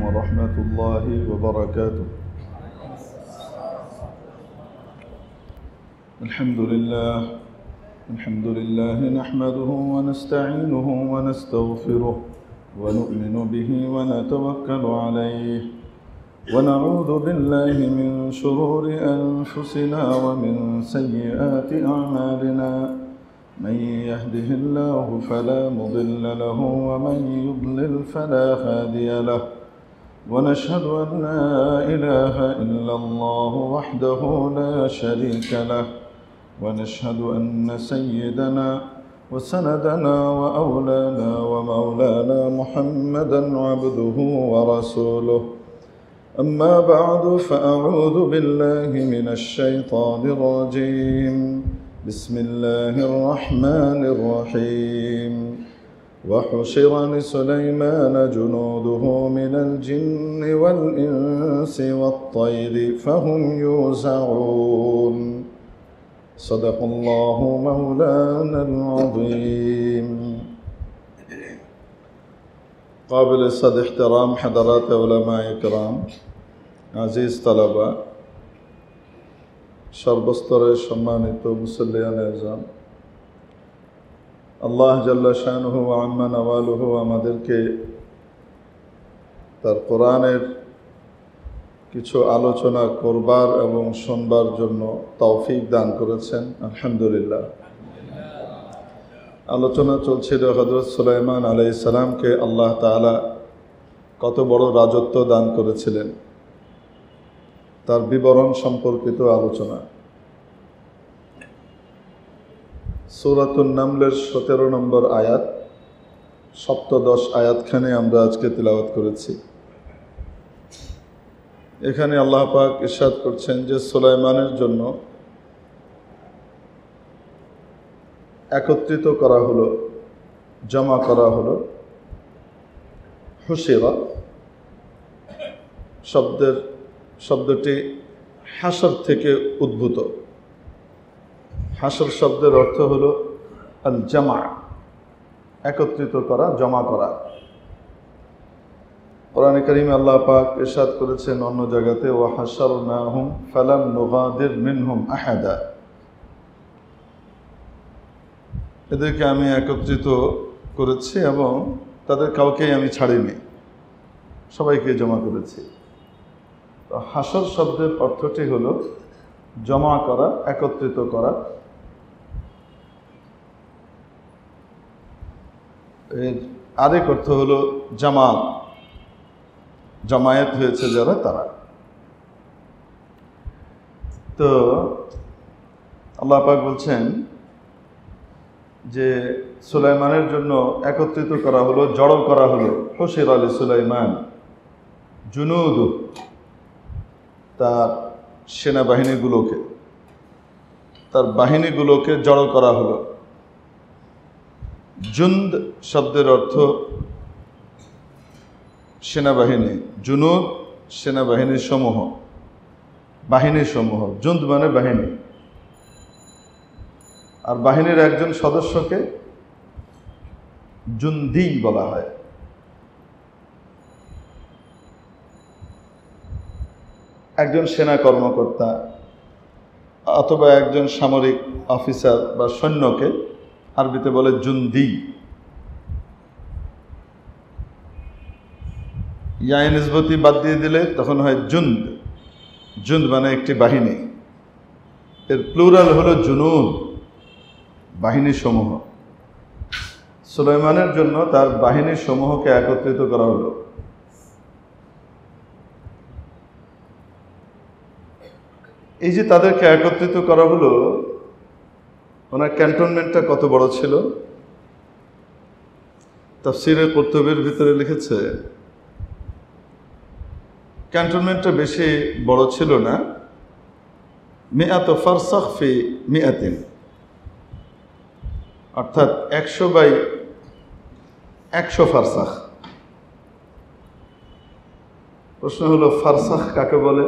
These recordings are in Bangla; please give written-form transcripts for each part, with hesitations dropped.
ورحمة الله وبركاته. الحمد لله نحمده ونستعينه ونستغفره ونؤمن به ونتوكل عليه ونعوذ بالله من شرور أنفسنا ومن سيئات أعمالنا. من يهده الله فلا مضل له ومن يضلل فلا هادي له. ونشهد أن لا إله إلا الله وحده لا شريك له. ونشهد أن سيدنا وسندنا وأولانا ومولانا محمدا عبده ورسوله. أما بعد فأعوذ بالله من الشيطان الرجيم. بسم الله الرحمن الرحيم. وحشر لسليمان جنوده من الجن والإنس والطير فهم يوزعون. صدق الله مولانا العظيم. قابل صد احترام حضرات علماء کرام، আজিজ তালাবা, সর্বস্তরের সম্মানিত মুসল্লিয়ান আযম, আল্লাহ জাল্লা শানুহু ওয়া আম্মা নাওয়ালুহু আমাদেরকে তার কোরআনের কিছু আলোচনা করবার এবং শুনবার জন্য তৌফিক দান করেছেন, আলহামদুলিল্লাহ। আলোচনা চলছিল হযরত সুলাইমান আলাইহিস সালামকে আল্লাহ তাআলা কত বড় রাজত্ব দান করেছিলেন তার বিবরণ সম্পর্কিত আলোচনা। সূরাতুন নামলের 17 নম্বর আয়াত, সপ্তদশ আয়াতখানে আমরা আজকে তিলাওয়াত করেছি। এখানে আল্লাহ পাক ইরশাদ করছেন যে সুলাইমানের জন্য একত্রিত করা হলো, জমা করা হলো। হুশিরা শব্দটি হাসর থেকে উদ্ভূত। হাসর শব্দের অর্থ হলো আল জামা, একত্রিত করা, জমা করা। কোরআনে কারীমে আল্লাহ পাক ইরশাদ করেছেন অন্য জায়গাতে, ওয়া হাশারনাহুম ফালাম নুগাদির মিনহুম আহাদা। এদেরকে আমি একত্রিত করেছি এবং তাদের কাউকেই আমি ছাড়িনি, সবাইকে জমা করেছি। তো হাসর শব্দের অর্থটি হলো জমা করা, একত্রিত করা। এর আরেক অর্থ হলো জামাত, জামায়াত হয়েছে যারা, তারা। তো আল্লাহ পাক বলছেন যে সুলাইমানের জন্য একত্রিত করা হলো, জড়ো করা হলো। হুশিরা লিসুলাইমান জুনুদু, তার সেনাবাহিনীগুলোকে, তার বাহিনীগুলোকে জড়ো করা হলো। জুন্দ শব্দের অর্থ সেনাবাহিনী, জুনুদ সেনাবাহিনীর সমূহ, বাহিনীর সমূহ। জুন্দ মানে বাহিনী, আর বাহিনীর একজন সদস্যকে জুন্দি বলা হয়। একজন সেনা কর্মকর্তা অথবা একজন সামরিক অফিসার বা সৈন্যকে আরবিতে বলে জুন্দি। ইয়া নিসবতি বাদ দিয়ে দিলে তখন হয় জুন্দ। জুন্দ মানে একটি বাহিনী, এর প্লুরাল হলো জুনুদ, বাহিনী সমূহ। সুলাইমানের জন্য তার বাহিনী সমূহকে একত্রিত করা হলো। এই যে তাদেরকে একত্রিত করা হলো, ওনার ক্যান্টনমেন্টটা কত বড় ছিল? তাফসীরে কুরতুবীর ভিতরে লিখেছে ক্যান্টনমেন্টটা বেশি বড় ছিল না। মিআত ফারসাখ ফি মিআতিন, অর্থাৎ 100/100 ফারসাখ। প্রশ্ন হলো ফারসাখ কাকে বলে?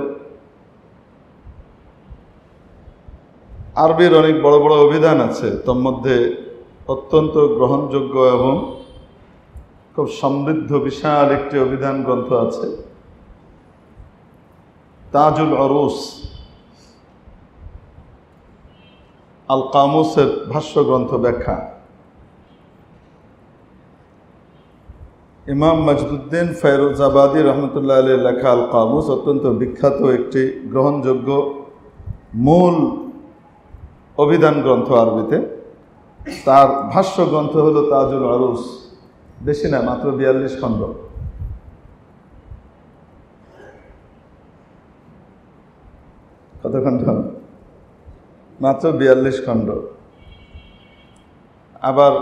আরবির অনেক বড় বড় অভিধান আছে, তোর মধ্যে অত্যন্ত গ্রহণযোগ্য এবং খুব সমৃদ্ধ বিশাল একটি অভিধান গ্রন্থ আছে, তাজুল আরুস, আল কামুসের ভাষ্য গ্রন্থ ব্যাখ্যা। ইমাম মজদুদ্দিন ফৈরুজাবাদী রহমতুল্লাহ আলাইহির লেখা আল কামুস অত্যন্ত বিখ্যাত একটি গ্রহণযোগ্য মূল অভিধান গ্রন্থ আরবিতে। তার ভাষ্য গ্রন্থ হলো তাজুল আরুস, বেশি না, মাত্র 42 খণ্ড। কত খণ্ড? মাত্র 42 খণ্ড। আবার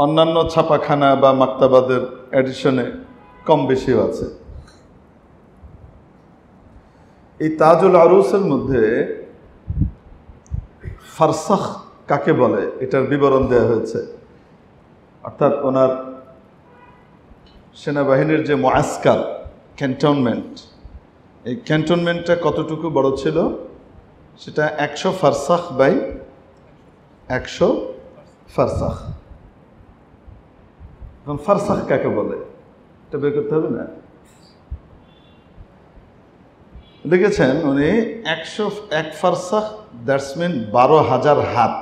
অন্যান্য ছাপাখানা বা মাক্তাবাদের এডিশনে কম বেশিও আছে। এই তাজুল আরুসের মধ্যে ফারসাখ কাকে বলে এটার বিবরণ দেওয়া হয়েছে। অর্থাৎ ওনার সেনাবাহিনীর যে মুআসকার, ক্যান্টনমেন্ট, এই ক্যান্টনমেন্টটা কতটুকু বড় ছিল সেটা 100 ফারসাখ বাই 100 ফারসাখ। এখন ফারসাখ কাকে বলে এটা বের করতে হবে না? লিখেছেন উনি 101 ফারসাখ, দ্যাটস মিন 12,000 হাত।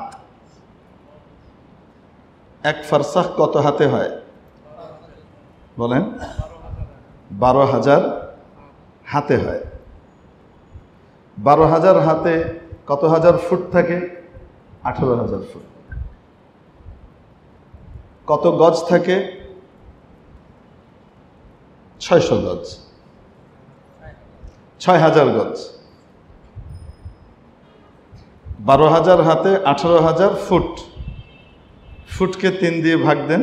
এক ফারসাখ কত হাতে হয় বলেন? 12,000 হাতে হয়। 12,000 হাতে কত হাজার ফুট থাকে? 18,000 ফুট। কত গজ থাকে? 600 গজ, 6,000 গজ। 12,000 হাতে 18,000 ফুট। ফুটকে 3 দিয়ে ভাগ দেন,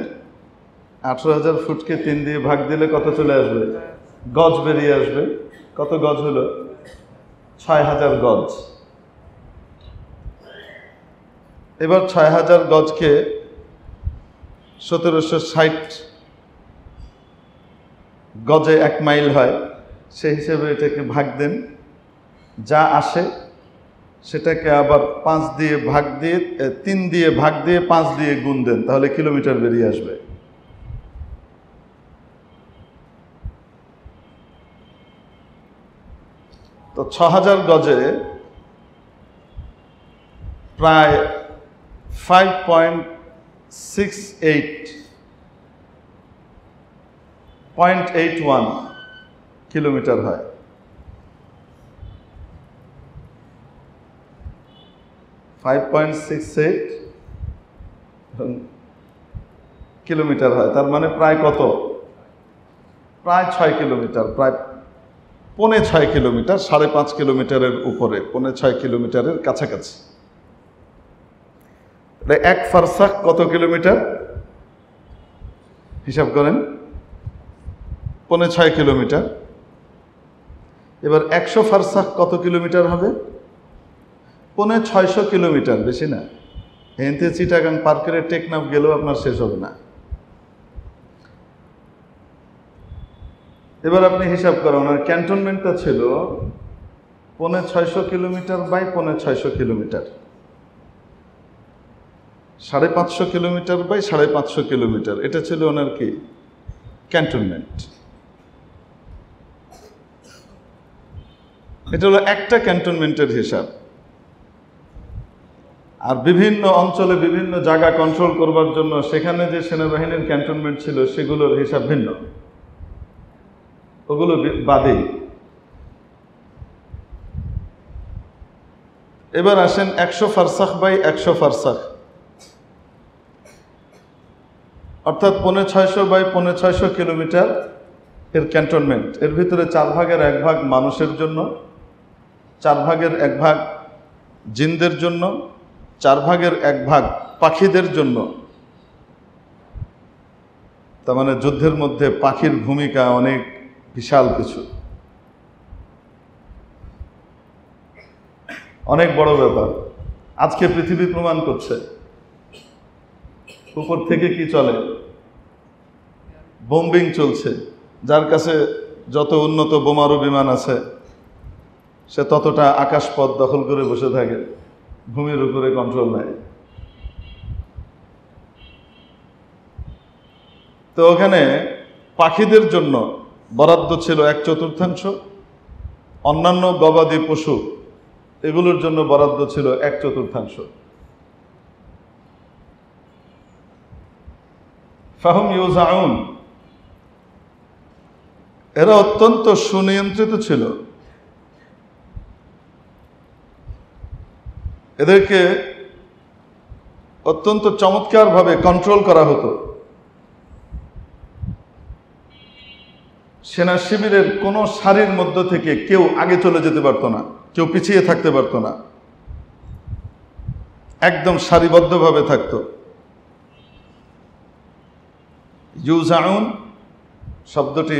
18,000 ফুটকে 3 দিয়ে ভাগ দিলে কত চলে আসবে? গজ বেরিয়ে আসবে। কত গজ হলো? 6,000 গজ। এবার 6,000 গজকে 1760 গজে 1 মাইল হয়, সেই হিসেবে এটাকে ভাগ দেন। যা আসে সেটাকে আবার 5 দিয়ে ভাগ দিয়ে 3 দিয়ে ভাগ দিয়ে 5 দিয়ে গুণ দেন, তাহলে কিলোমিটার বেরিয়ে আসবে। তো 6,000 গজে প্রায় 5.81 কিলোমিটার হয়। 5.68 কিলোমিটার হয়। তার মানে প্রায় কত? প্রায় 6 কিলোমিটার, প্রায় 5.6 কিলোমিটার, 5.5 কিলোমিটারের উপরে, 5.6 কিলোমিটারের কাছাকাছি। এক ফারসাখ কত কিলোমিটার হিসাব করেন? 5.6 কিলোমিটার। এবার 100 ফারসাখ কত কিলোমিটার হবে? 650 কিলোমিটার, বেশি না। হেনতে চিটাগাং পার করে টেকনাফ গেলেও আপনার শেষ হবে না। এবার আপনি হিসাব করেন, ওনার ক্যান্টনমেন্টটা ছিল 650 kilometre by 650 kilometre, 550 kilometre by 550 kilometre. এটা ছিল ওনার কি? ক্যান্টনমেন্ট। এটা হলো একটা ক্যান্টনমেন্টের হিসাব। আর বিভিন্ন অঞ্চলে বিভিন্ন জায়গা কন্ট্রোল করবার জন্য সেখানে যে সেনাবাহিনীর ক্যান্টনমেন্ট ছিল সেগুলোর হিসাব ভিন্ন, ওগুলো বাদেই। এবার আসেন 100 ফারসাখ বাই 100 ফারসাখ, অর্থাৎ 650 বাই 650 কিলোমিটার এর ক্যান্টনমেন্ট। এর ভিতরে 4 ভাগের 1 ভাগ মানুষের জন্য, 4 ভাগের 1 ভাগ জিনদের জন্য, 4 ভাগের 1 ভাগ পাখিদের জন্য। তার মানে যুদ্ধের মধ্যে পাখির ভূমিকা অনেক বিশাল কিছু, অনেক বড় ব্যাপার। আজকে পৃথিবী প্রমাণ করছে উপর থেকে কি চলে? বোম্বিং চলছে। যার কাছে যত উন্নত বোমারু বিমান আছে সে ততটা আকাশপথ দখল করে বসে থাকে, ভূমির উপরে কন্ট্রোল নেয়। তো ওখানে পাখিদের জন্য বরাদ্দ ছিল 1/4, অন্যান্য গবাদি পশু এগুলোর জন্য বরাদ্দ ছিল 1/4। ফাহুম ইউজাউন, এরা অত্যন্ত সুনিয়ন্ত্রিত ছিল। এদেরকে অত্যন্ত চমৎকারভাবে কন্ট্রোল করা হতো। সেনা শিবিরের কোনো সারির মধ্য থেকে কেউ আগে চলে যেতে পারতো না, কেউ পিছিয়ে থাকতে পারতো না, একদম সারিবদ্ধভাবে থাকতো। ইউজাউন শব্দটি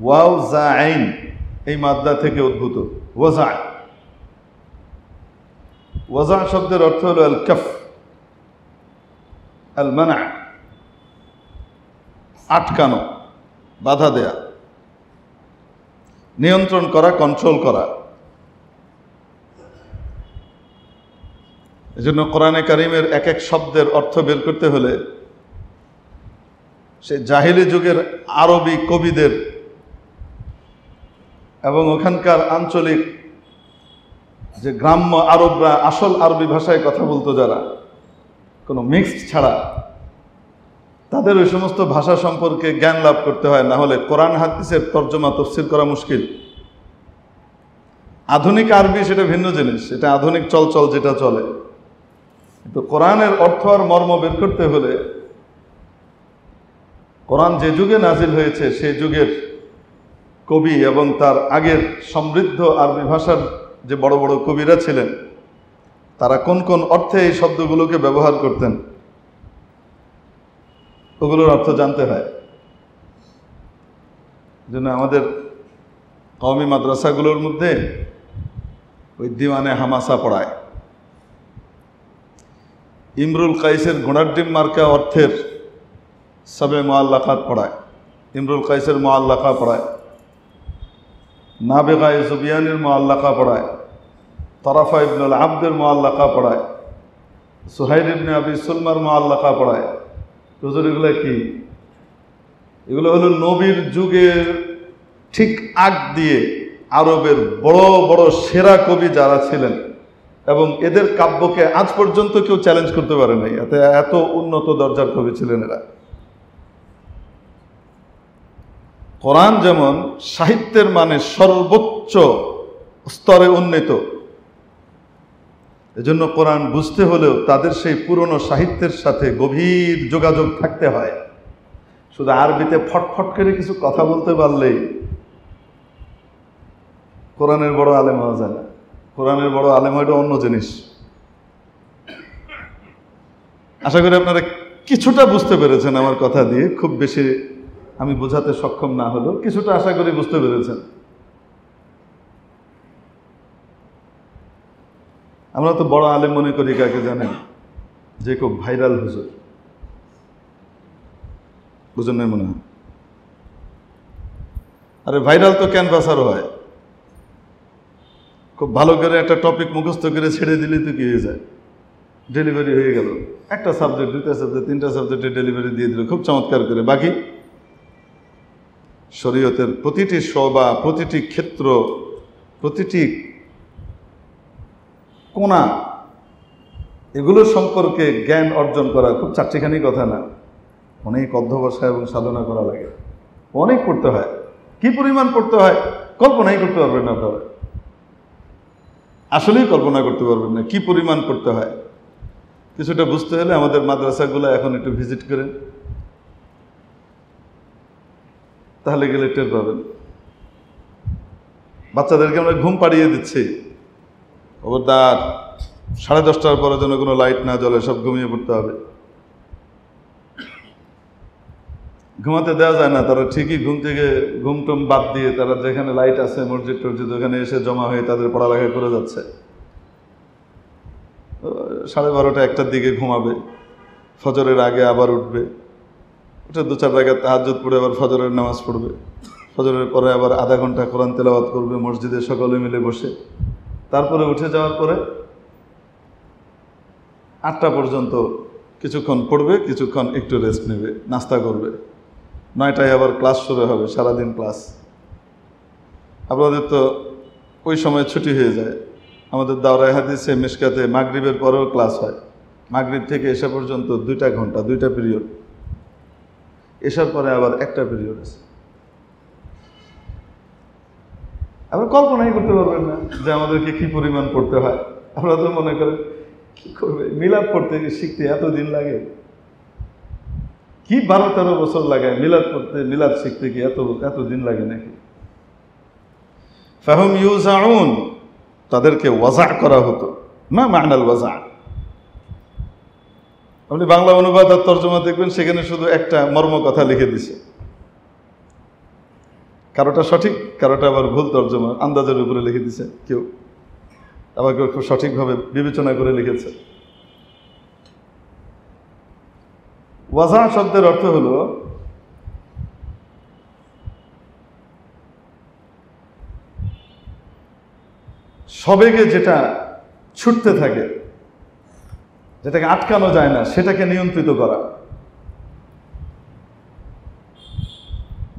ওয়াও জা আইন এই মাদ্দা থেকে উদ্ভূত। ওয়াজা, ওয়াজা শব্দের অর্থ হলো আল কাফ, আল মানা, আটকানো, বাধা দেয়া, নিয়ন্ত্রণ করা, কন্ট্রোল করা। এজন্য কোরআনে কারিমের এক এক শব্দের অর্থ বের করতে হলে সে জাহিলি যুগের আরবি কবিদের এবং ওখানকার আঞ্চলিক যে গ্রাম্য আরবরা আসল আরবি ভাষায় কথা বলতো, যারা কোনো মিক্সড ছাড়া, তাদের ওই সমস্ত ভাষা সম্পর্কে জ্ঞান লাভ করতে হয়, না হলে কোরআন হাদিসের তর্জমা তফসির করা মুশকিল। আধুনিক আরবি সেটা ভিন্ন জিনিস, এটা আধুনিক চলচল যেটা চলে, কিন্তু কোরআনের অর্থ আর মর্ম বের করতে হলে কোরআন যে যুগে নাজিল হয়েছে সেই যুগের কবি এবং তার আগের সমৃদ্ধ আরবি ভাষার যে বড় বড় কবিরা ছিলেন, তারা কোন কোন অর্থে এই শব্দগুলোকে ব্যবহার করতেন, ওগুলোর অর্থ জানতে হয়। জন্য আমাদের কওমি মাদ্রাসাগুলোর মধ্যে ওই দিওয়ানে হামাসা পড়ায়, ইমরুল কাইসের ঘোড়ার ডিম মার্কা অর্থের সবে মুআল্লাকাত পড়ায়, ইমরুল কাইসের মুআল্লাকা পড়ায়, নাবিগায়ে জুবিয়ানির মুআল্লাকা পড়ায়, তরাফা ইবনুল আবদের মুআল্লাকা পড়ায়, সুহাইল ইবনে আবি সুলমার মুআল্লাকা পড়ায়। হুজুর এগুলো কি? এগুলো হলো নবীর যুগের ঠিক আগ দিয়ে আরবের বড় বড় সেরা কবি যারা ছিলেন, এবং এদের কাব্যকে আজ পর্যন্ত কেউ চ্যালেঞ্জ করতে পারে নাই, এত উন্নত দরজার কবি ছিলেন এরা। কোরআন যেমন সাহিত্যের মানে সর্বোচ্চ স্তরে উন্নীত, এজন্য কোরআন বুঝতে হলেও তাদের সেই পুরনো সাহিত্যের সাথে গভীর যোগাযোগ থাকতে হয়। শুধু আরবিতে ফটফট করে কিছু কথা বলতে পারলেই কোরআনের বড় আলেম হওয়া যায় না। কোরআনের বড় আলেম হওয়াটা অন্য জিনিস। আশা করি আপনারা কিছুটা বুঝতে পেরেছেন আমার কথা দিয়ে, খুব বেশি আমি বোঝাতে সক্ষম না হলেও কিছুটা আশা করি বুঝতে পেরেছেন। আমরা তো বড় আলেম মনে করি কাকে জানেন? যে খুব ভাইরাল হুজুর, বুঝেন না মনে হয়? আরে ভাইরাল তো ক্যানভাসারও হয়। খুব ভালো করে একটা টপিক মুখস্থ করে ছেড়ে দিলে তো কি হয়ে যায়, ডেলিভারি হয়ে গেল। একটা সাবজেক্ট, দুইটা সাবজেক্ট, তিনটা সাবজেক্টে ডেলিভারি দিয়ে দিল খুব চমৎকার করে। বাকি শরীয়তের প্রতিটি শোভা, প্রতিটি ক্ষেত্র, প্রতিটি কোণা, এগুলো সম্পর্কে জ্ঞান অর্জন করা খুব চারটিখানি কথা না, অনেক অধ্যবসায় এবং সাধনা করা লাগে, অনেক পড়তে হয়। কি পরিমাণ পড়তে হয় কল্পনাই করতে পারবেন না আপনারা, আসলেই কল্পনা করতে পারবেন না কি পরিমাণ পড়তে হয়। কিছুটা বুঝতে হলে আমাদের মাদ্রাসাগুলো এখন একটু ভিজিট করেন, তাহলে গেলে টের পাবেন। বাচ্চাদেরকে আমরা ঘুম পাড়িয়ে দিচ্ছি, খবরদার 10:30টার পরে যেন কোনো লাইট না জ্বলে, সব ঘুমিয়ে পড়তে হবে। ঘুমাতে দেওয়া যায় না, তারা ঠিকই ঘুম থেকে ঘুমটুম বাদ দিয়ে তারা যেখানে লাইট আছে মসজিদ টসজিদ ওখানে এসে জমা হয়ে তাদের পড়ালেখা করে যাচ্ছে। 12:30 1টার দিকে ঘুমাবে, ফজরের আগে আবার উঠবে, উঠে 2-4 রাকাত তাহাজ্জুদ পড়ে আবার ফজরের নামাজ পড়বে, ফজরের পরে আবার আধা ঘন্টা কোরআন তেলাওয়াত করবে মসজিদে সকলে মিলে বসে। তারপরে উঠে যাওয়ার পরে 8টা পর্যন্ত কিছুক্ষণ পড়বে, কিছুক্ষণ একটু রেস্ট নেবে, নাস্তা করবে, 9টায় আবার ক্লাস শুরু হবে, সারাদিন ক্লাস। আপনাদের তো ওই সময় ছুটি হয়ে যায়। আমাদের দাওরায়ে হাদিসে মিশকাতে মাগরিবের পরেও ক্লাস হয়, মাগরিব থেকে এশা পর্যন্ত 2টা ঘন্টা, 2টা পিরিয়ড। এশার পরে আবার একটা পিরিয়ড আছে। আপনারা কল্পনাই করতে পারবেন না যে আমাদেরকে কি পরিমাণ পড়তে হয়। আপনারা তো মনে করেন কি করবে, মিলাদ পড়তে শিখতে এত দিন লাগে, কি 12-13 বছর লাগে মিলাদ পড়তে, মিলাদ শিখতে কি এত দিন লাগে নাকি? ফাহুম ইউজাউন, তাদেরকে ওয়াজা করা হতো। মা মা'নাল ওয়াজা? আপনি বাংলা অনুবাদ আর তর্জমা দেখবেন, সেখানে শুধু একটা মর্ম কথা লিখে দিছে। কারোটা সঠিক, কারোটা আবার ভুল তর্জমা, আন্দাজের উপরে লিখে দিছে কেউ, আবার কেউ খুব সঠিকভাবে বিবেচনা করে লিখেছে। ওয়াজা শব্দের অর্থ হলো সবেগে যেটা ছুটতে থাকে, যেটাকে আটকানো যায় না, সেটাকে নিয়ন্ত্রিত করা।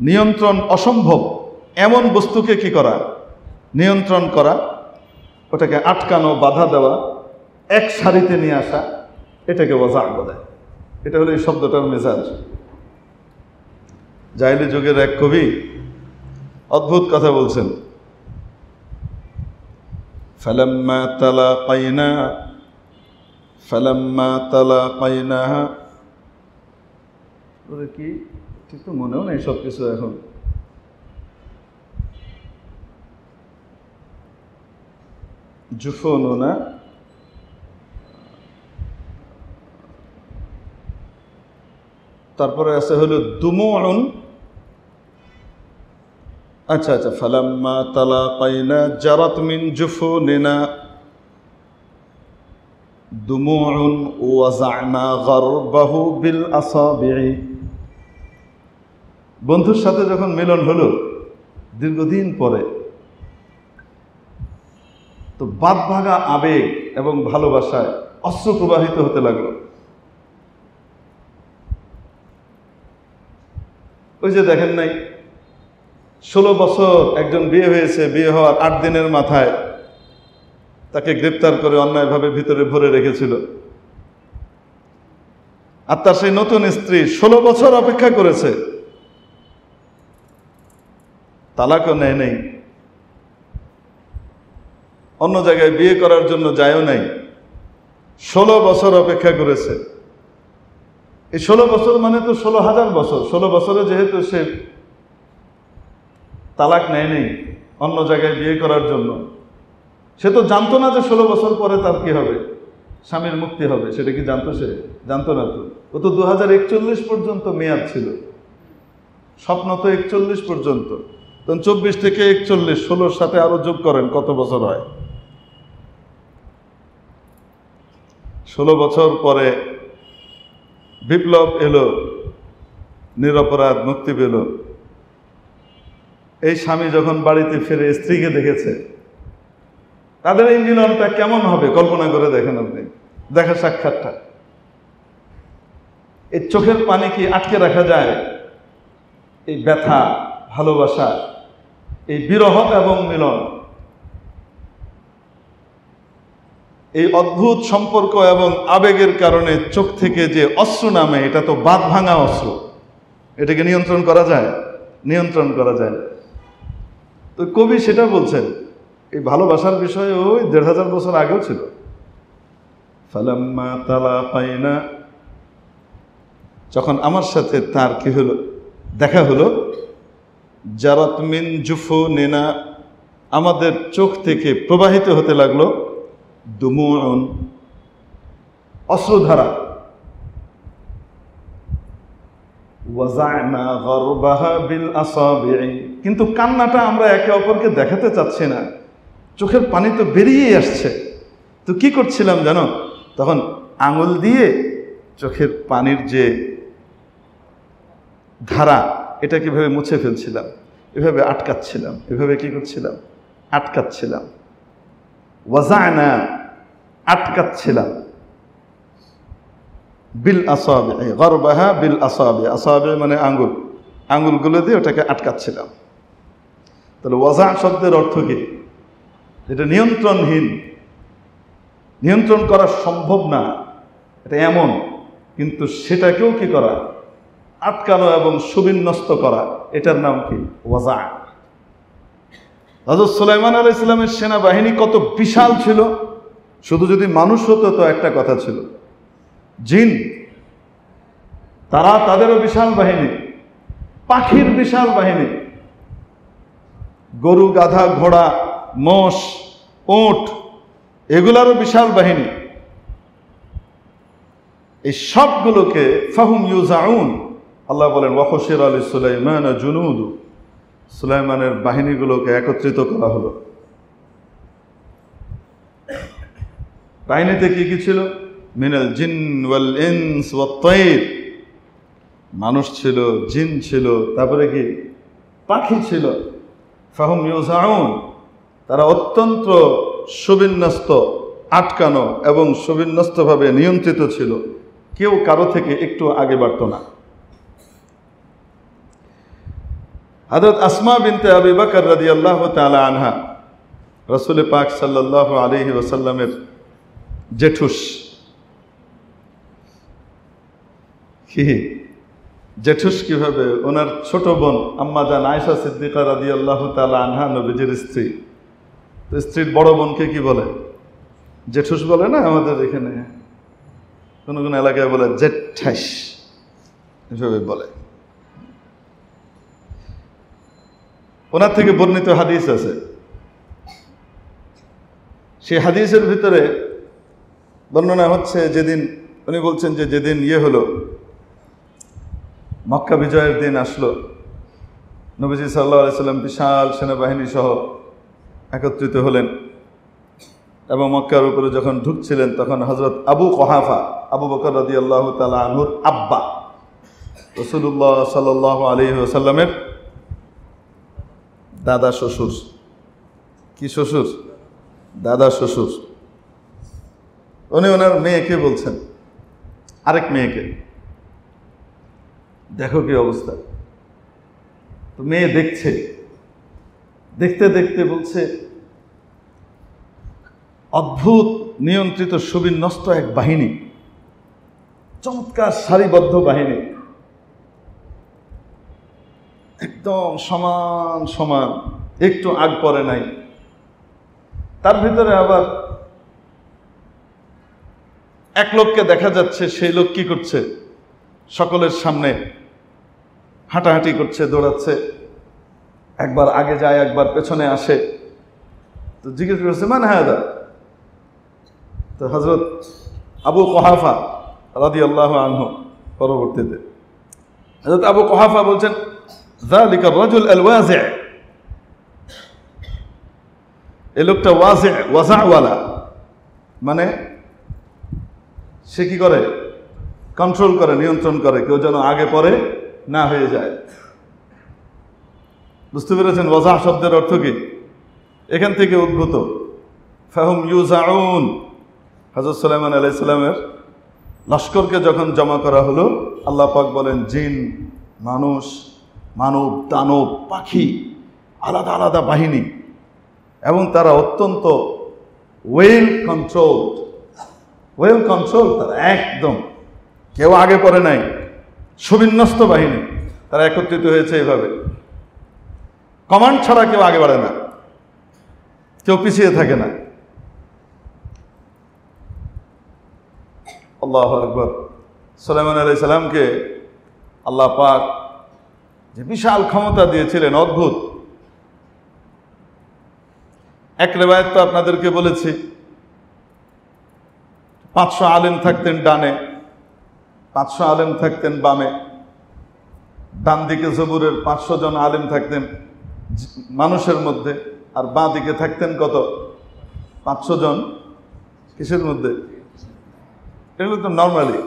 নিয়ন্ত্রণ অসম্ভব এমন বস্তুকে কি করা? নিয়ন্ত্রণ করা, ওটাকে আটকানো, বাধা দেওয়া, এক সারিতে নিয়ে আসা, এটাকে ওয়াজা বলে। এটা হলো এই শব্দটার মেজাজ। জাহেলি যুগের এক কবি অদ্ভুত কথা বলছেন। ফালাম্মা তালাকাইনা, কি ঠিক তো মনেও নেই সব কিছু এখন। জুফনুনা, তারপরে আছে হলো দুমুউন। আচ্ছা, ফালাম্মা তালাকাইনা জারাত মিন জুফুনিনা দুমুউন ওয়াজা'না গারবাহু বিল আসাবি'i। বন্ধুর সাথে যখন মিলন হলো দীর্ঘদিন পরে, তো বাদ ভাগা আবেগ এবং ভালোবাসায় অশ্রু প্রবাহিত হতে লাগলো। ওই যে দেখেন নাই, 16 বছর একজন বিয়ে হয়েছে, বিয়ে হওয়ার 8 দিনের মাথায় তাকে গ্রেপ্তার করে অন্যায়ভাবে ভিতরে ভরে রেখেছিল। আর তার সেই নতুন স্ত্রী 16 বছর অপেক্ষা করেছে, তালাকও নেয় নেই, অন্য জায়গায় বিয়ে করার জন্য যায়ও নাই, 16 বছর অপেক্ষা করেছে। এই 16 বছর মানে তো 16,000 বছর। 16 বছরে যেহেতু সে তালাক নেয় নেই অন্য জায়গায় বিয়ে করার জন্য, সে তো জানতো না যে 16 বছর পরে তার কি হবে, স্বামীর মুক্তি হবে। সেটা কি জানতো? সে জানতো না। তো ও তো 2041 পর্যন্ত মেয়াদ ছিল, স্বপ্ন তো 41 পর্যন্ত। তখন 24 থেকে 41, 16-র সাথে আরো যোগ করেন কত বছর হয়। 16 বছর পরে বিপ্লব এলো, নিরপরাধ মুক্তি পেল। এই স্বামী যখন বাড়িতে ফিরে স্ত্রীকে দেখেছে, তাদের এই মিলনটা কেমন হবে কল্পনা করে দেখেন আপনি। দেখা সাক্ষাৎটা, এই চোখের পানি কি আটকে রাখা যায়? এই ব্যথা, ভালোবাসা, এই বিরহ এবং মিলন, এই অদ্ভুত সম্পর্ক এবং আবেগের কারণে চোখ থেকে যে অশ্রু নামে, এটা তো বাঁধ ভাঙা অশ্রু। এটাকে নিয়ন্ত্রণ করা যায়? নিয়ন্ত্রণ করা যায় না। তো কবি সেটা বলছেন। এই ভালোবাসার বিষয়ে ওই 1500 বছর আগেও ছিল। ফালাম্মা তালাকাইনা, যখন আমার সাথে তার কি হলো, দেখা হলো, জারাত মিন জুফুনিনা, আমাদের চোখ থেকে প্রবাহিত হতে লাগলো দুমুউন, অশ্রুধারা। ওয়াজা'না গারবাহা বিল আসাবি'i, কিন্তু কান্নাটা আমরা একে অপরকে দেখাতে চাচ্ছি না, চোখের পানি তো বেরিয়ে আসছে। তো কি করছিলাম জানো? তখন আঙুল দিয়ে চোখের পানির যে ধারা, এটা কিভাবে মুছে ফেলছিলাম, এভাবে আটকাচ্ছিলাম, এভাবে কি করছিলাম? আটকাচ্ছিলাম। ওয়াজা'না, আটকাচ্ছিলাম। বিল আসাবি'i, গারবাহা বিল আসাবি'i, আসাবি'i মানে আঙ্গুল, আঙুলগুলো দিয়ে ওটাকে আটকাচ্ছিলাম। তাহলে ওয়াজা শব্দের অর্থ কি? এটা নিয়ন্ত্রণহীন, নিয়ন্ত্রণ করা সম্ভব না, এটা এমন, কিন্তু সেটাকেও কি করা? আটকানো এবং সুবিন্যস্ত করা, এটার নাম কি? ওয়াজা। হযরত সুলাইমান আলাইহিস সালামের সেনাবাহিনী কত বিশাল ছিল! শুধু যদি মানুষ হতো তো একটা কথা ছিল, জিন তাদেরও বিশাল বাহিনী, পাখির বিশাল বাহিনী, গরু, গাধা, ঘোড়া, মোষ, উট, এগুলারও বিশাল বাহিনী। এই সবগুলোকে ফাহুম ইউজাউন, আল্লাহ বলেন ওয়াহুশির আলী সুলাইমান জুনুদু, সুলাইমানের বাহিনীগুলোকে একত্রিত করা হলো। বাহিনীতে কি কি ছিল? মিনাল জিন ওয়াল ইনস ওয়াত তায়র, মানুষ ছিল, জিন ছিল, তারপরে কি পাখি ছিল। ফাহুম ইউজাউন, তারা অত্যন্ত সুবিন্যস্ত, আটকানো এবং সুবিন্যস্তভাবে নিয়ন্ত্রিত ছিল, কেউ কারো থেকে একটু আগে বাড়ত না। হযরত আসমা বিনতে আবি বকর রাদিয়াল্লাহু তাআলা আনহা, রাসূল পাক সাল্লাল্লাহু আলাইহি ওয়াসাল্লামের জেঠুস। কি জেঠুস কিভাবে? ওনার ছোট বোন আম্মা জান আয়েশা সিদ্দিকা রাদিয়াল্লাহু তাআলা আনহা, নবীজির স্ত্রী। তো স্ত্রীর বড় বোনকে কি বলে? জেঠুস বলে না? আমাদের এখানে কোনো কোনো এলাকায় বলে জেঠাস, এভাবে বলে। ওনার থেকে বর্ণিত হাদিস আছে, সেই হাদিসের ভিতরে বর্ণনা হচ্ছে, যেদিন উনি বলছেন যে যেদিন হলো, মক্কা বিজয়ের দিন আসলো, নবীজি সাল্লাল্লাহু আলাইহি সাল্লাম বিশাল সেনাবাহিনী সহ একত্রিত হলেন এবং মক্কার উপরে যখন ঢুকছিলেন, তখন হযরত আবু কুহাফা, আবু বকর রাদিয়াল্লাহু তাআলা আনহুর আব্বা, রাসূলুল্লাহ সাল্লাল্লাহু আলাইহি ওয়াসাল্লামের দাদা শ্বশুর। কি শ্বশুর? দাদা শ্বশুর। উনি ওনার মেয়েকে বলছেন, আরেক মেয়েকে, দেখো কি অবস্থা। তো মেয়ে দেখছে, দেখতে দেখতে বলছে, অদ্ভুত নিয়ন্ত্রিত সুবিন্যস্ত এক বাহিনী, চমৎকার সারিবদ্ধ বাহিনী, একদম সমান সমান, একটু আগ পরে নাই। তার ভিতরে আবার এক লোককে দেখা যাচ্ছে, সেই লোক কি করছে? সকলের সামনে হাঁটাহাঁটি করছে, দৌড়াচ্ছে, একবার আগে যায়, একবার পেছনে আসে। তো জিজ্ঞেস করছে, মান হাদা? তো হযরত আবু কুহাফা রাদিয়াল্লাহু আনহু পরবর্তীতে হযরত আবু কুহাফা বলছেন, যালিকা রাজুল আল ওয়াজি', এই লোকটা ওয়াজাওয়ালা, মানে সে কি করে? কন্ট্রোল করে, নিয়ন্ত্রণ করে, কেউ যেন আগে পরে না হয়ে যায়। বুঝতে পেরেছেন ওয়াজা শব্দের অর্থ কি? এখান থেকে উদ্ভূত। ফাহুম ইউজাউন, হযরত সুলাইমান আলাইহিস সালামের লস্করকে যখন জমা করা হলো, আল্লাহ পাক বলেন জিন, মানুষ, মানব, দানব, পাখি, আলাদা আলাদা বাহিনী, এবং তারা অত্যন্ত ওয়েল কন্ট্রোল, তারা একদম কেউ আগে পরে নাই, সুবিন্যস্ত বাহিনী, তারা একত্রিত হয়েছে এভাবে। কমান্ড ছাড়া কেউ আগে বাড়ে না, কেউ পিছিয়ে থাকে না। আল্লাহু আকবার। সুলাইমান আলাইহিস সালামকে আল্লাহ পাক যে বিশাল ক্ষমতা দিয়েছিলেন, অদ্ভুত। এক রিওয়ায়াত তো আপনাদেরকে বলেছি, 500 আলেম থাকতেন ডানে, 500 আলেম থাকতেন বামে, ডান দিকে জবুরের 500 জন আলেম থাকতেন মানুষের মধ্যে, আর বাঁ দিকে থাকতেন কত? 500 জন কিসের মধ্যে? এগুলো তো নর্মালি।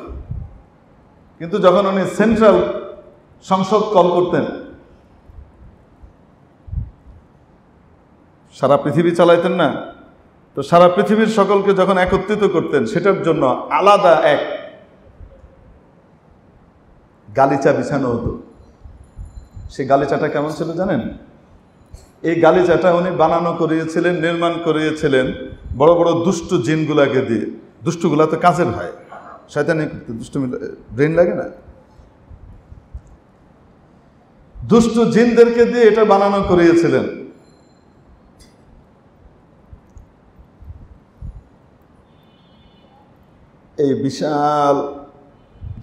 কিন্তু যখন উনি সেন্ট্রাল সংসদ কল করতেন, সারা পৃথিবী চালাইতেন না, তো সারা পৃথিবীর সকলকে যখন একত্রিত করতেন, সেটার জন্য আলাদা এক গালিচা বিছানো হতো। সেই গালিচাটা কেমন ছিল জানেন? এই গালিচাটা উনি বানানো করিয়েছিলেন, নির্মাণ করিয়েছিলেন বড় বড় দুষ্ট জিনগুলাকে দিয়ে। দুষ্টগুলা তো কাজের হয়, শয়তানি করতে দুষ্ট ব্রেন লাগে না? দুষ্ট জিনদেরকে দিয়ে এটা বানানো করিয়েছিলেন। এই বিশাল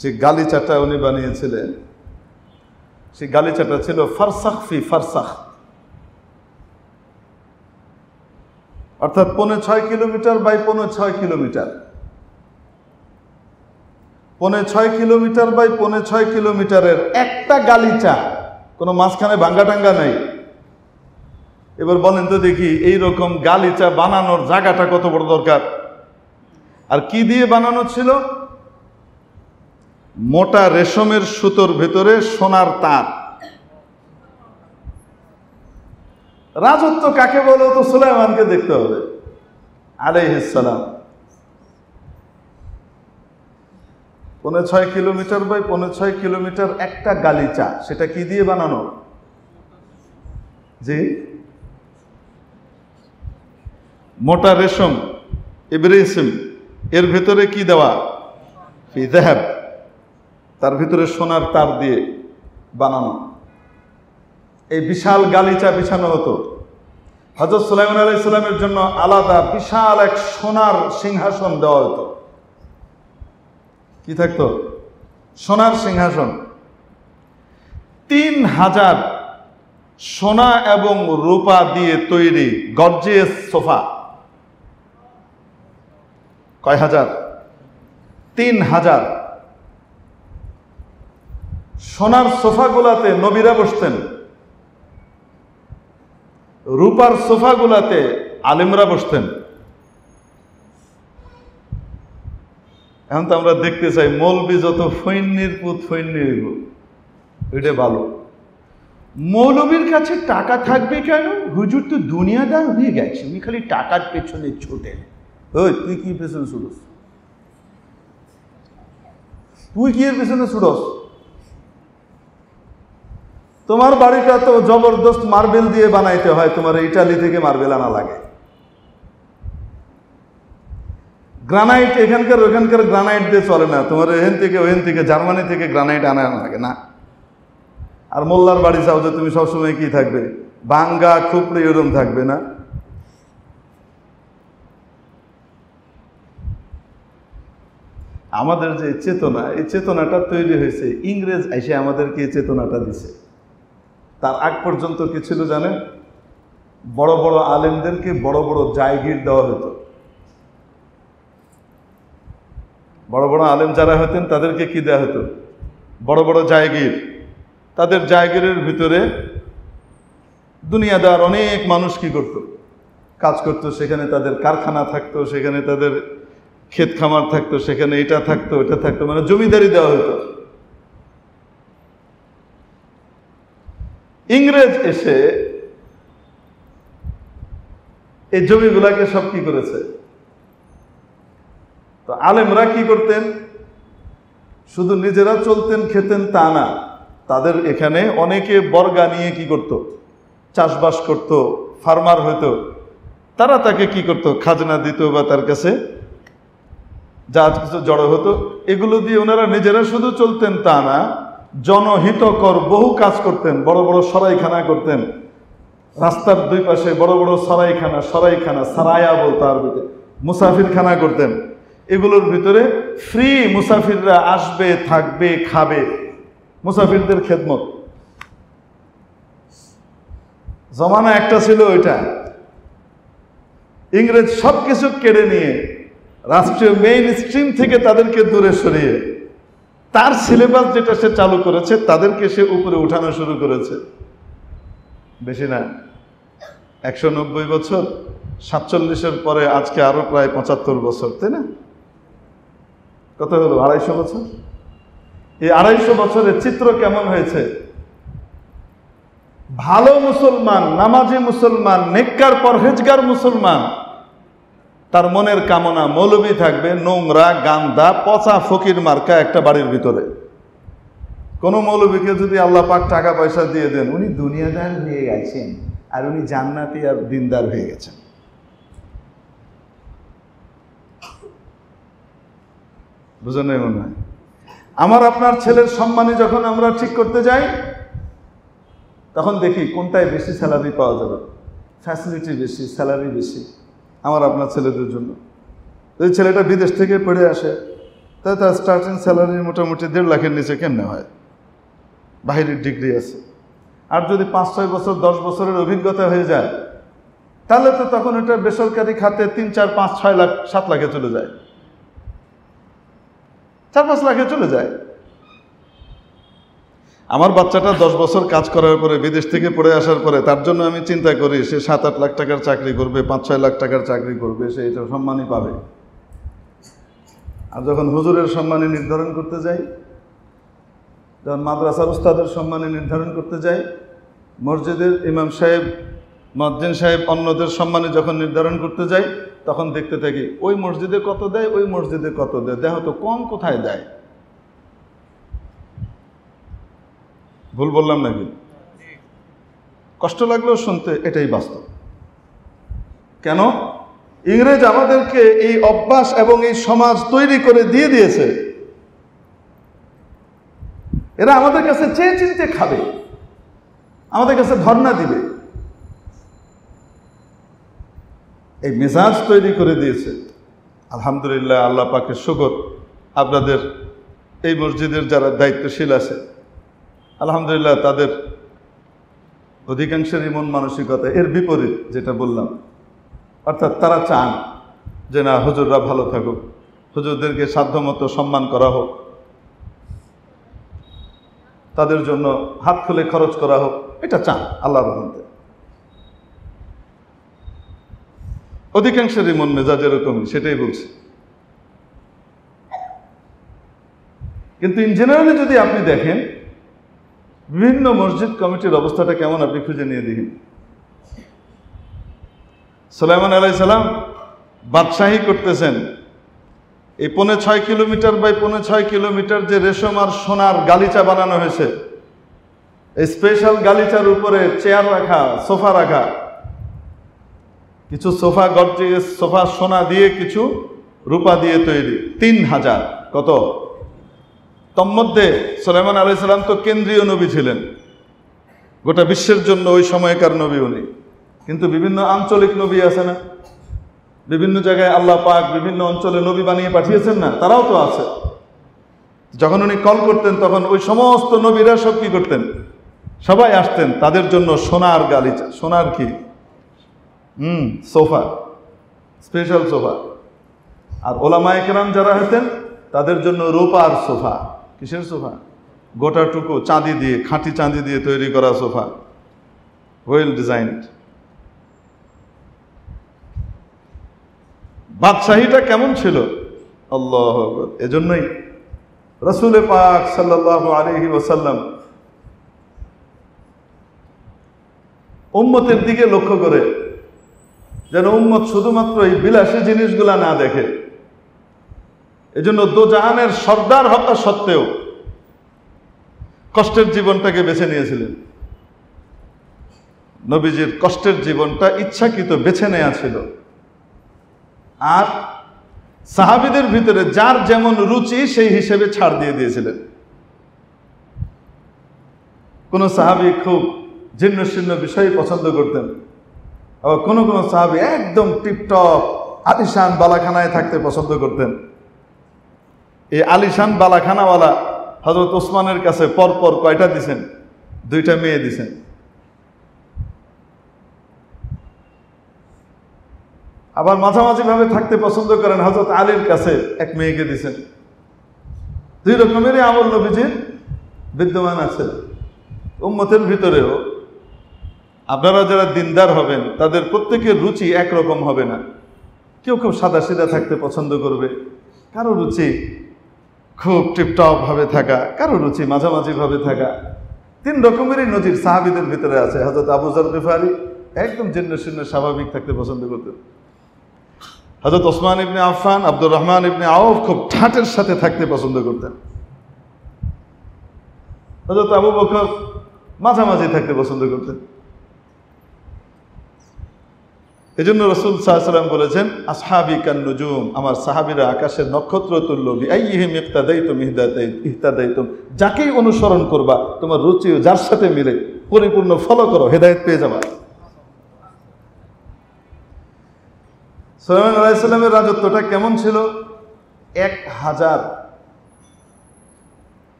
যে গালিচাটা উনি বানিয়েছিলেন, সেই গালিচাটা ছিল ফারসাখ ফি ফারসাখ, অর্থাৎ 6.5 kilometre by 6.5 kilometre, 6.5 kilometre by 6.5 কিলোমিটারের একটা গালিচা, কোনো মাঝখানে ভাঙ্গা টাঙ্গা নাই। এবার বলেন তো দেখি, এইরকম গালিচা বানানোর জায়গাটা কত বড় দরকার? আর কি দিয়ে বানানো ছিল? মোটা রেশমের সুতোর ভেতরে সোনার তার। রাজত্ব কাকে বলে তো সুলাইমানকে দেখতে হবে আলাইহিস সালাম। 6.5 কিলোমিটার বাই 6.5 কিলোমিটার একটা গালিচা, সেটা কি দিয়ে বানানো? জি, মোটা রেশম, ইব্রিসিম, এর ভেতরে কি দেওয়া? ফি যাহাব, তার ভিতরে সোনার তার দিয়ে বানানো। এই বিশাল গালিচা বিছানো হতো। হযরত সুলাইমান আলাইহিস সালামের জন্য আলাদা বিশাল এক সোনার সিংহাসন দেওয়া হতো। কি থাকতো? সোনার সিংহাসন। 3000 সোনা এবং রূপা দিয়ে তৈরি গর্জিয়াস সোফা। কয় হাজার? 3000। সোনার সোফাগুলাতে নবীরা বসতেন, রূপার সোফাগুলাতে আলেমরা বসতেন। এখন তো আমরা দেখতে চাই মৌলবি যত ফৈন্নির পুত ফৈন্নি হইব, এটা ভালো। মৌলবীর কাছে টাকা থাকবে কেন? হুজুর তো দুনিয়াদার হয়ে গেছে, উনি খালি টাকার পেছনে ছোটেন। ওই তুই কি পেছনে ছুটস? তুই কি এর পেছনে ছুটস? তোমার বাড়িটা তো জবরদস্ত মার্বেল দিয়ে বানাইতে হয়, তোমার ইটালি থেকে মার্বেল আনা লাগে। গ্রানাইট এখানকার ওখানকার গ্রানাইট দিয়ে চলে না, তোমার এখান থেকে ওখান থেকে জার্মানি থেকে গ্রানাইট আনা লাগে না। আর মোল্লার বাড়ি যাও যে তুমি সবসময় কি থাকবে? ভাঙ্গা খুপড়ি ওরম থাকবে না। আমাদের যে চেতনা, এই চেতনাটা তৈরি হয়েছে, ইংরেজ এসে আমাদেরকে এই চেতনাটা দিছে। তার আগ পর্যন্ত কি ছিল জানেন? বড় বড় আলেমদেরকে বড় বড় জায়গির দেওয়া হতো। বড় বড় আলেম যারা হতেন তাদেরকে কি দেওয়া হতো? বড় বড় জায়গির। তাদের জায়গিরের ভিতরে দুনিয়াদার অনেক মানুষ কি করত? কাজ করত। সেখানে তাদের কারখানা থাকতো, সেখানে তাদের ক্ষেত খামার থাকতো, সেখানে এটা থাকতো এটা থাকতো, মানে জমিদারি দেওয়া হতো। ইংরেজ এসে এই জমিগুলাকে সব কি করেছে? তো আলেমরা কি করতেন? শুধু নিজেরা চলতেন খেতেন তা না, তাদের এখানে অনেকে বর্গা নিয়ে কি করত? চাষবাস করত, ফার্মার হইতো। তারা তাকে কি করত? খাজনা দিত বা তার কাছে যা কিছু জড়ো হতো, এগুলো দিয়ে ওনারা নিজেরা শুধু চলতেন তা না, জনহিতকর বহু কাজ করতেন। বড় বড় সরাইখানা করতেন, রাস্তার দুই পাশে বড় বড় সরাইখানা, সারায়া বলতো আরবিতে, মুসাফিরখানা করতেন। এগুলোর ভিতরে ফ্রি মুসাফিররা আসবে, থাকবে, খাবে, মুসাফিরদের খেদমত। জমানা একটা ছিল ওইটা। ইংরেজ সবকিছু কেড়ে নিয়ে রাষ্ট্রীয় মেইন স্ট্রিম থেকে তাদেরকে দূরে সরিয়ে তার সিলেবাস যেটা সে চালু করেছে তাদেরকে সে উপরে উঠানো শুরু করেছে। বেশি না, 190 বছর, 47-এর পরে আজকে আরো প্রায় 75 বছর, তাই না? কত হলো? 250 বছর। এই 250 বছরের চিত্র কেমন হয়েছে? ভালো মুসলমান, নামাজি মুসলমান, নেককার পরহেজগার মুসলমান, তার মনের কামনা মৌলবি থাকবে নোংরা গান্দা পচা ফকির মার্কা একটা বাড়ির ভিতরে। কোনো মৌলবীকে যদি আল্লাহ পাক টাকা পয়সা দিয়ে দেন, উনি দুনিয়াদার হয়ে গেছেন আর উনি জান্নাতি আর দিনদার হয়ে গেছেন। বুঝেন নাই মনে হয়? আমার আপনার ছেলের সম্মানী যখন আমরা ঠিক করতে যাই, তখন দেখি কোনটায় বেশি স্যালারি পাওয়া যাবে, ফ্যাসিলিটি বেশি, স্যালারি বেশি আমার আপনার ছেলেদের জন্য। যদি ছেলেটা বিদেশ থেকে পড়ে আসে, তাহলে তার স্টার্টিং স্যালারি মোটামুটি 1.5 লাখের নিচে কেমনে হয়? বাহিরের ডিগ্রি আছে। আর যদি 5-6 বছর 10 বছরের অভিজ্ঞতা হয়ে যায়, তাহলে তো তখন এটা বেসরকারি খাতে 3, 4, 5, 6 লাখ 7 লাখে চলে যায়, 4-5 লাখে চলে যায়। আমার বাচ্চাটা 10 বছর কাজ করার পরে বিদেশ থেকে পড়ে আসার পরে তার জন্য আমি চিন্তা করি সে 7-8 লাখ টাকার চাকরি করবে, 5-6 লাখ টাকার চাকরি করবে, সে এটা সম্মানই পাবে। আর যখন হুজুরের সম্মানী নির্ধারণ করতে যাই, যখন মাদ্রাসার উস্তাদের সম্মানী নির্ধারণ করতে যাই, মসজিদের ইমাম সাহেব, মুয়াজ্জিন সাহেব, অন্যদের সম্মানী যখন নির্ধারণ করতে যাই, তখন দেখতে থাকি ওই মসজিদে কত দেয়, ওই মসজিদে কত দেয়, দেখো তো কম কোথায় দেয়। ভুল বললাম নাকি? কষ্ট লাগলেও শুনতে এটাই বাস্তব। কেন? ইংরেজ আমাদেরকে এই অভ্যাস এবং এই সমাজ তৈরি করে দিয়ে দিয়েছে। এরা আমাদের কাছে চেয়ে চিনতে খাবে, আমাদের কাছে ধর্ণা দিবে, এই মেজাজ তৈরি করে দিয়েছে। আলহামদুলিল্লাহ, আল্লাহ পাকের শুকর, আপনাদের এই মসজিদের যারা দায়িত্বশীল আছে, আলহামদুলিল্লাহ তাদের অধিকাংশেরই মন মানসিকতা এর বিপরীত যেটা বললাম। অর্থাৎ তারা চান যে না, হুজুররা ভালো থাকুক, হুজুরদেরকে সাধ্যমতো সম্মান করা হোক, তাদের জন্য হাত খুলে খরচ করা হোক, এটা চান আল্লাহর রহমতে। অধিকাংশেরই মন মেজাজ এরকমই, সেটাই বলছি। কিন্তু ইন জেনারেলি যদি আপনি দেখেন বিভিন্ন মসজিদ কমিটির অবস্থাটা কেমন, আপনি খুঁজে নিয়ে দেখেন। সুলাইমান আলাইহিস সালাম বাদশাহী করতেছেন, এই 6.5 কিলোমিটার বাই 6.5 কিলোমিটার যে রেশম আর সোনার গালিচা বানানো হয়েছে, এই স্পেশাল গালিচার উপরে চেয়ার রাখা, সোফা রাখা, কিছু সোফা গর্জিয়াস সোফা সোনা দিয়ে, কিছু রূপা দিয়ে তৈরি, 3000। কত? তন্মধ্যে সুলাইমান আলাইহিস সালাম তো কেন্দ্রীয় নবী ছিলেন, গোটা বিশ্বের জন্য ওই সময়কার নবী উনি। কিন্তু বিভিন্ন আঞ্চলিক নবী আছে না, বিভিন্ন জায়গায় আল্লাহ পাক বিভিন্ন অঞ্চলে নবী বানিয়ে পাঠিয়েছেন না, তারাও তো আছে। যখন উনি কল করতেন তখন ওই সমস্ত নবীরা সব কি করতেন? সবাই আসতেন, তাদের জন্য সোনার গালিচা, সোনার কি সোফা, স্পেশাল সোফা। আর ওলামায়ে কেরাম যারা হতেন তাদের জন্য রূপার সোফা। কিসের সোফা? গোটাটুকু চাঁদি দিয়ে, খাঁটি চাঁদি দিয়ে তৈরি করা সোফা, ওয়েল ডিজাইনড। বাদশাহীটা কেমন ছিল! আল্লাহু আকবার। এজন্যই রাসূল পাক সাল্লাল্লাহু আলাইহি ওয়াসাল্লাম উম্মতের দিকে লক্ষ্য করে, যেন উম্মত শুধুমাত্র এই বিলাসী জিনিসগুলা না দেখে, এজন্য দোজাহানের সর্দার হওয়া সত্ত্বেও কষ্টের জীবনটাকে বেছে নিয়েছিলেন। নবীজির কষ্টের জীবনটা ইচ্ছাকৃত বেছে নেওয়া ছিল। আর সাহাবীদের ভিতরে যার যেমন রুচি সেই হিসেবে ছাড় দিয়ে দিয়েছিলেন। কোন সাহাবী খুব জীর্ণ শীর্ণ বিষয় পছন্দ করতেন, আবার কোন কোন সাহাবী একদম টিপটপ আলিশান বালাখানায় থাকতে পছন্দ করতেন। এই আলিশান বালাখানাওয়ালা হযরত ওসমানের কাছে পরপর কয়টা দিছেন? 2টা মেয়ে দিছেন। আবার মাঝামাঝি ভাবে থাকতে পছন্দ করেন, হযরত আলীর কাছে এক মেয়েকে দিছেন। 2 রকমেরই আমল নবীজির বিদ্যমান আছে। উম্মতের ভিতরেও আপনারা যারা দিনদার হবেন তাদের প্রত্যেকের রুচি একরকম হবে না। কেউ খুব সাদা সিধা থাকতে পছন্দ করবে, কারো রুচি খুব টিপটপ ভাবে থাকা, কারো রুচি মাঝামাঝি ভাবে থাকা। 3 রকমেরই নজির সাহাবীদের ভিতরে আছে। হযরত আবু যর গিফারি একদম জীর্ণ শীর্ণ স্বাভাবিক থাকতে পছন্দ করতেন। হযরত ওসমান ইবনে আফফান, আব্দুর রহমান ইবনে আউফ খুব ঠাটের সাথে থাকতে পছন্দ করতেন। হযরত আবু বকর মাঝামাঝি থাকতে পছন্দ করতেন। এজন্য রাসূল সাল্লাল্লাহু আলাইহি ওয়াসাল্লাম বলেছেন, আসহাবি কান নুজুম, আমার সাহাবীরা আকাশের নক্ষত্র তুল্য, বিআইয়িহিম ইক্তাদাইতুম ইহতাদাইতুম, যাকেই অনুসরণ করবা তোমার রুচি যার সাথে মিলে পরিপূর্ণ ফলো করো, হেদায়েত পেয়ে যাবা। সুলাইমান আলাইহিস সালামের রাজত্বটা কেমন ছিল? 1000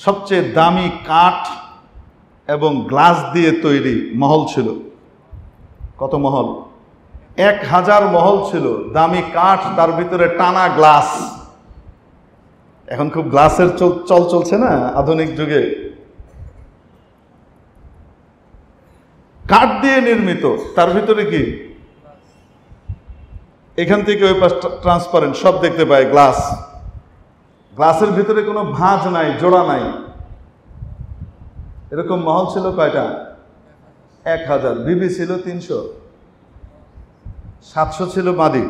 সবচেয়ে দামি কাঠ এবং গ্লাস দিয়ে তৈরি মহল ছিল। কত মহল? 1000 মহল ছিল, দামি কাঠ, তার ভিতরে টানা গ্লাস। এখন খুব গ্লাসের চল চলছে না আধুনিক যুগে। কাঠ দিয়ে নির্মিত, তার ভিতরে কি এখান থেকে ওই পাশ ট্রান্সপারেন্ট, সব দেখতে পায় গ্লাস। গ্লাসের ভিতরে কোনো ভাঁজ নাই, জোড়া নাই। এরকম মহল ছিল কয়টা? 1000। বিবি ছিল 300, 700 ছিল মাদি।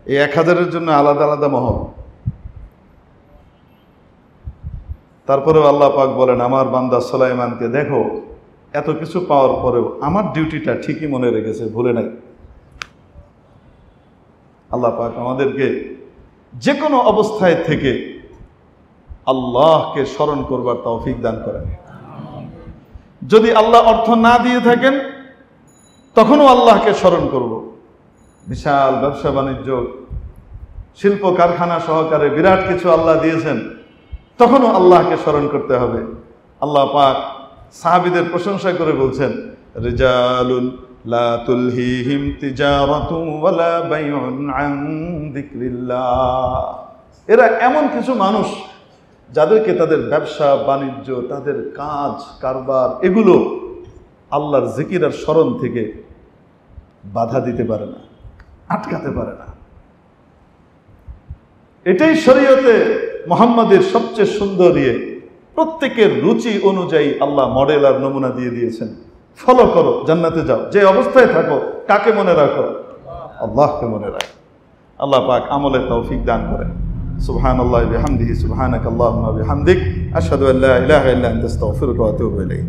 এই 1000-এর জন্য আলাদা আলাদা মহল। তারপরেও আল্লাহ পাক বলেন, আমার বান্দা সুলাইমানকে দেখো, এত কিছু পাওয়ার পরেও আমার ডিউটিটা ঠিকই মনে রেখেছে, ভুলে নাই। আল্লাহ পাক আমাদেরকে যে কোনো অবস্থায় থেকে আল্লাহকে স্মরণ করবার তৌফিক দান করেন। যদি আল্লাহ অর্থ না দিয়ে থাকেন তখনও আল্লাহকে স্মরণ করব। বিশাল ব্যবসা বাণিজ্য, শিল্প কারখানা সহকারে বিরাট কিছু আল্লাহ দিয়েছেন, তখনও আল্লাহকে স্মরণ করতে হবে। আল্লাহ পাক সাহাবীদের প্রশংসা করে বলছেন, রিজালুন লা তুলহিহিম তিজারাতু ওয়ালা বাইউন আন যিকরিল্লাহ। এরা এমন কিছু মানুষ যাদেরকে তাদের ব্যবসা বাণিজ্য, তাদের কাজ কারবার, এগুলো আল্লাহর জিকির আর স্মরণ থেকে বাধা দিতে পারে না, আটকাতে পারে না। এটাই শরীয়তে মুহাম্মাদের সবচেয়ে সুন্দর ইয়ে। প্রত্যেকের রুচি অনুযায়ী আল্লাহ মডেল আর নমুনা দিয়ে দিয়েছেন। ফলো করো, জান্নাতে যাও। যে অবস্থায় থাকো, কাকে মনে রাখো? আল্লাহকে মনে রাখো। আল্লাহ পাক আমলের তৌফিক দান করেন। সুবহানাল্লাহি বিহামদিহি, সুবহানাকাল্লাহুম্মা বিহামদিক, আশহাদু আল্লা ইলাহা ইল্লা আনতা আস্তাগফিরুকা ওয়া আতুবু ইলাইক।